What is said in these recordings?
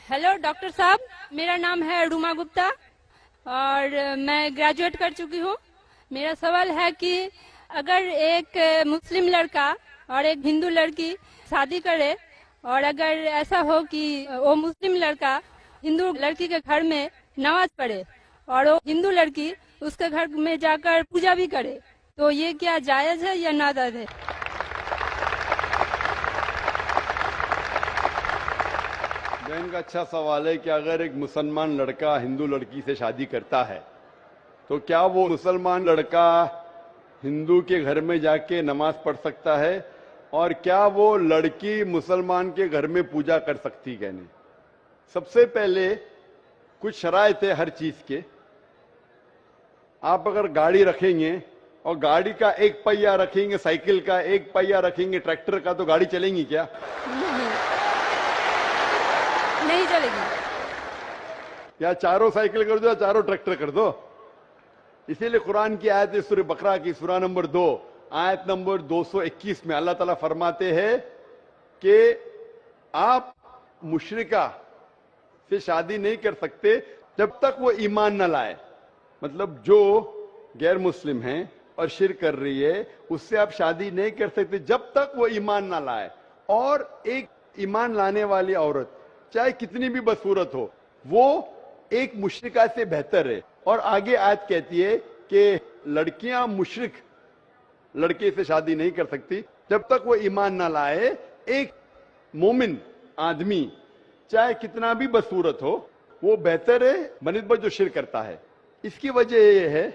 Hello doctor साहब, मेरा नाम है रूमा गुप्ता और मैं ग्रेजुएट कर चुकी हूँ। मेरा सवाल है कि अगर एक मुस्लिम लड़का और एक हिंदू लड़की शादी करे और अगर ऐसा हो कि वो मुस्लिम लड़का हिंदू लड़की के घर में नमाज पढ़े और वो हिंदू लड़की उसके घर में जाकर पूजा भी करे, तो ये क्या जायज है या नाजायज है? बहन का अच्छा सवाल है कि अगर एक मुसलमान लड़का हिंदू लड़की से शादी करता है तो क्या वो मुसलमान लड़का हिंदू के घर में जाके नमाज पढ़ सकता है और क्या वो लड़की मुसलमान के घर में पूजा कर सकती है? नहीं। सबसे पहले कुछ शराइत है हर चीज के। आप अगर गाड़ी रखेंगे और गाड़ी का एक पहिया रखेंगे, साइकिल का एक पहिया रखेंगे, ट्रैक्टर का, तो गाड़ी चलेंगी क्या? नहीं चलेगी। या चारों साइकिल कर दो या चारों ट्रैक्टर कर दो। इसीलिए कुरान की आयत है सूरह बकरा की सूरा नंबर 2 आयत नंबर 221 में अल्लाह ताला फरमाते हैं कि आप मुशरिका से शादी नहीं कर सकते जब तक वो ईमान न लाए। मतलब जो गैर मुस्लिम है और शिर्क कर रही है उससे आप शादी नहीं कर सकते जब तक वो ईमान ना लाए। और एक ईमान लाने वाली औरत चाहे कितनी भी बदसूरत हो वो एक मुशरिका से बेहतर है। और आगे आयत कहती है कि लड़कियां मुशरिक लड़के से शादी नहीं कर सकती जब तक वो ईमान ना लाए। एक मोमिन आदमी चाहे कितना भी बदसूरत हो वो बेहतर है बनिस्बत जो शिर्क करता है। इसकी वजह यह है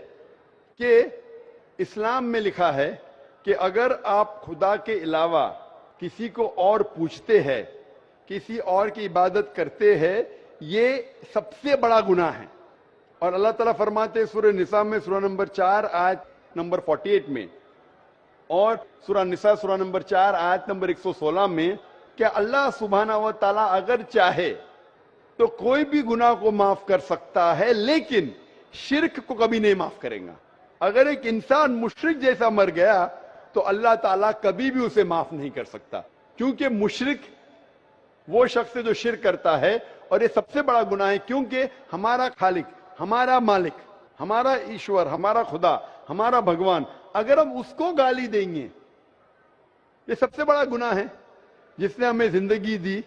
कि इस्लाम में लिखा है कि अगर आप खुदा के अलावा किसी को और पूछते हैं, किसी और की इबादत करते हैं, ये सबसे बड़ा गुनाह है। और अल्लाह ताला फरमाते हैं सूरह निसा में सूरा नंबर 4 आयत नंबर 48 में और सूरा निसा सूरा नंबर 4 आयत नंबर 116 में कि अल्लाह सुब्हाना व तआला अगर चाहे तो कोई भी गुनाह को माफ कर सकता है लेकिन शिर्क को कभी नहीं माफ करेगा। अगर एक इंसान मुशरिक जैसा मर गया तो अल्लाह ताला कभी भी उसे माफ नहीं कर सकता, क्योंकि मुशरिक वो शख्स है जो शिर्क करता है। और ये सबसे बड़ा गुनाह है क्योंकि हमारा खालिक, हमारा मालिक, हमारा ईश्वर, हमारा खुदा, हमारा भगवान, अगर हम उसको गाली देंगे, ये सबसे बड़ा गुनाह है। जिसने हमें जिंदगी दी,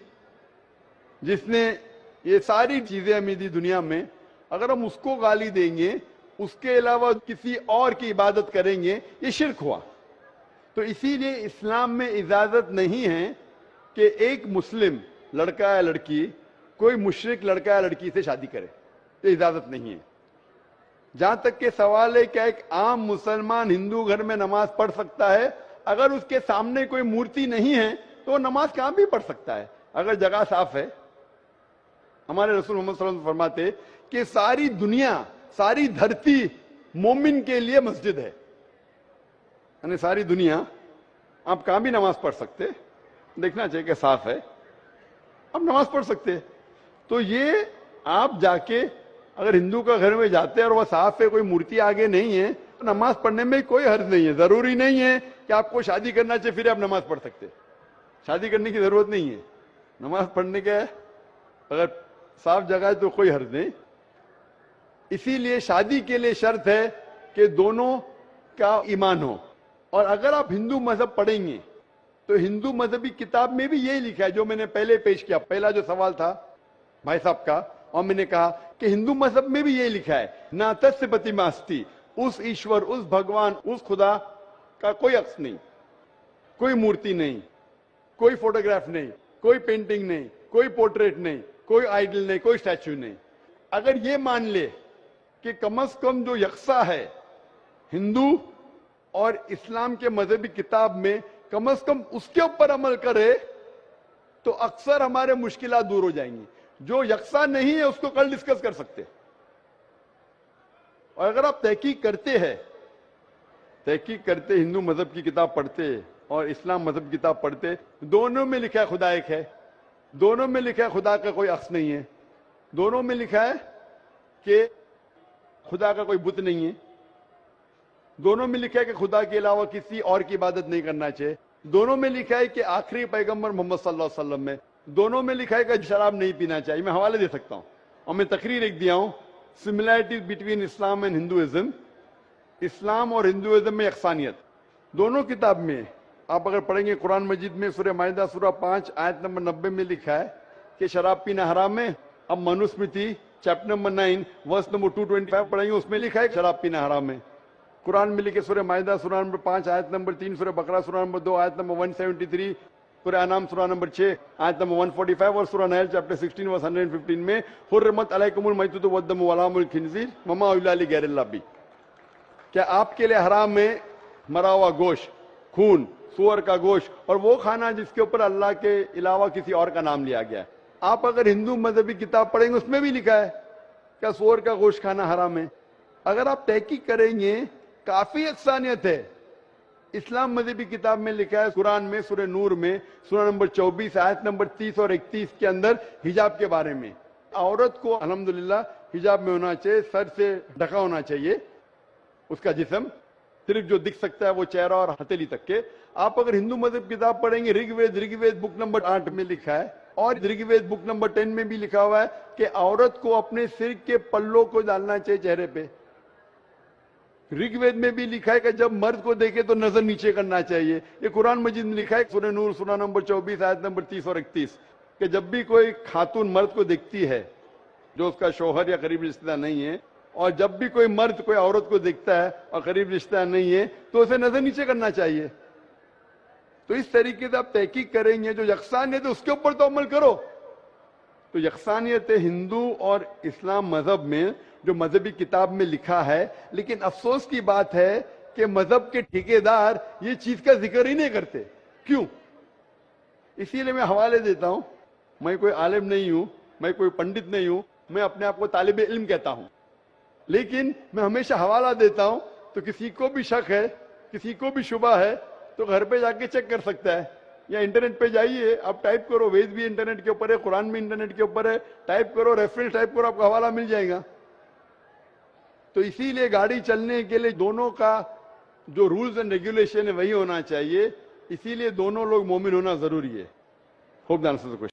जिसने ये सारी चीजें हमें दी दुनिया में, अगर हम उसको गाली देंगे, उसके अलावा किसी और की इबादत करेंगे, ये शिर्क हुआ। तो इसीलिए इस्लाम में इजाजत नहीं है कि एक मुस्लिम लड़का या लड़की कोई मुशरिक लड़का या लड़की से शादी करे, तो इजाजत नहीं है। जहां तक के सवाल है क्या एक आम मुसलमान हिंदू घर में नमाज पढ़ सकता है? अगर उसके सामने कोई मूर्ति नहीं है तो वो नमाज कहां भी पढ़ सकता है अगर जगह साफ है। हमारे रसूल मोहम्मद सल्लल्लाहु अलैहि वसल्लम फरमाते कि सारी दुनिया, सारी धरती मोमिन के लिए मस्जिद है। यानी सारी दुनिया आप कहां भी नमाज पढ़ सकते, देखना चाहिए कि साफ है, आप नमाज पढ़ सकते। तो ये आप जाके अगर हिंदू का घर में जाते हैं और वह साफ है, कोई मूर्ति आगे नहीं है, तो नमाज पढ़ने में कोई हर्ज नहीं है। जरूरी नहीं है कि आपको शादी करना चाहिए फिर आप नमाज पढ़ सकते, शादी करने की जरूरत नहीं है। नमाज पढ़ने के अगर साफ जगह है तो कोई हर्ज नहीं। इसीलिए शादी के लिए शर्त है कि दोनों का ईमान हो। और अगर आप हिंदू मजहब पढ़ेंगे तो हिंदू मजहबी किताब में भी यही लिखा है जो मैंने पहले पेश किया, पहला जो सवाल था भाई साहब का, और मैंने कहा कि हिंदू मजहब में भी यही लिखा है, ना तस्य प्रतिमास्ति, उस ईश्वर, उस भगवान, उस खुदा का कोई अक्स नहीं, कोई मूर्ति नहीं, कोई फोटोग्राफ नहीं, कोई पेंटिंग नहीं, कोई पोर्ट्रेट नहीं, कोई आइडल नहीं, कोई स्टैच्यू नहीं। अगर ये मान ले कि कम से कम जो यकसा है हिंदू और इस्लाम के मजहबी किताब में, कम से कम उसके ऊपर अमल करे तो अक्सर हमारे मुश्किलात दूर हो जाएंगी। जो यकसा नहीं है उसको कल डिस्कस कर सकते। और अगर आप तहकीक करते हिंदू मजहब की किताब पढ़ते और इस्लाम मजहब की किताब पढ़ते, दोनों में लिखा है खुदा एक है, दोनों में लिखा है खुदा का कोई अक्स नहीं है, दोनों में लिखा है कि खुदा का कोई बुत नहीं है, दोनों में लिखा है कि खुदा के अलावा किसी और की इबादत नहीं करना चाहिए, दोनों में लिखा है कि आखिरी पैगंबर मोहम्मद सल्लल्लाहु अलैहि वसल्लम में دونوں میں لکھا ہے کہ شراب نہیں پینا چاہیے. میں حوالے دے سکتا ہوں اور میں تقریر ایک دیا ہوں, similarities between Islam and Hinduism. Islam اور ہندوازم میں یکسانیت دونوں کتاب میں. آپ اگر پڑھیں گے قرآن مجید میں سورہ مائدہ سورہ 5 آیت نمبر 90 میں لکھا ہے کہ شراب پینا حرام ہے. اب Manusmriti chapter number 9 verse number 225 پڑھیں گے, اس میں لکھا ہے کہ شراب پینا حرام ہے. قرآن میں لکھے سورہ مائدہ سورہ نمبر 5 آیت نمبر 3, سورہ بقرہ سورہ نمبر 2 آیت نمبر 173, سورہ انعام سورہ نمبر 6 آیت نمبر 145 اور سورہ نحل چیپٹر 16 ورس 115 میں حرمت علیکم المیتۃ والدم ولحم الخنزیر وما اہل لغیر اللہ بھی. کیا آپ کے لیے حرام ہے مرا ہوا گوشت, خون, سور کا گوشت اور وہ کھانا جس کے اوپر اللہ کے علاوہ کسی اور کا نام لیا گیا ہے. آپ اگر ہندو مذہبی کتاب پڑھیں گے اس میں بھی لکھا ہے کیا سور کا گوشت کھانا حرام ہے. اگر آپ تحقیق کریں گے کافی یکسانیت ہے. اسلام مذہبی کتاب میں لکھا ہے قرآن میں سورہ نور میں سورہ نمبر 24 آیت نمبر 30 اور 31 کے اندر حجاب کے بارے میں. عورت کو الحمدللہ حجاب میں ہونا چاہیے, سر سے ڈھکا ہونا چاہیے اس کا جسم, صرف جو دکھ سکتا ہے وہ چہرہ اور ہتھیلی تک کے. آپ اگر ہندو مذہب کتاب پڑھیں گے رگ وید بک نمبر 8 میں لکھا ہے اور رگ وید بک نمبر 10 میں بھی لکھا ہوا ہے کہ عورت کو اپنے سر کے پلوں کو ڈالنا چاہیے چہرے پہ. رگ وید میں بھی لکھا ہے کہ جب مرد کو دیکھے تو نظر نیچے کرنا چاہیے. یہ قرآن مجید میں لکھا ہے سورہ نور سورہ نمبر 24 آیت نمبر 30 اور 31 کہ جب بھی کوئی خاتون مرد کو دیکھتی ہے جو اس کا شوہر یا قریب رشتہ دار نہیں ہے, اور جب بھی کوئی مرد کوئی عورت کو دیکھتا ہے اور قریب رشتہ دار نہیں ہے تو اسے نظر نیچے کرنا چاہیے. تو اس طریقے سے آپ تحقیق کریں گے جو یکسانیت ہے اس کے اوپر تو عمل کرو. تو یکسانیت ہندو اور اسلام مذہب میں جو مذہبی کتاب میں لکھا ہے, لیکن افسوس کی بات ہے کہ مذہب کے ٹھیکیدار یہ چیز کا ذکر ہی نہیں کرتے. کیوں؟ اسی لیے میں حوالے دیتا ہوں. میں کوئی عالم نہیں ہوں, میں کوئی پنڈت نہیں ہوں, میں اپنے آپ کو طالب علم کہتا ہوں, لیکن میں ہمیشہ حوالہ دیتا ہوں. تو کسی کو بھی شک ہے, کسی کو بھی شبہ ہے تو گھر پہ جا کے چیک کر سکتا ہے, یا انٹرنیٹ پہ جائیے, آپ ٹائپ کرو, وید بھی انٹرنیٹ کے اوپر ہے, قرآن بھی انٹرنیٹ کے اوپر ہے, ٹائپ کرو, ریفرنس ٹائپ کرو, آپ کو حوالہ مل جائے گا. تو اسی لیے گاڑی چلنے کے لیے دونوں کا جو رولز اینڈ ریگولیشن ہے وہی ہونا چاہیے. اسی لیے دونوں لوگ مومن ہونا ضروری ہے. ہوپ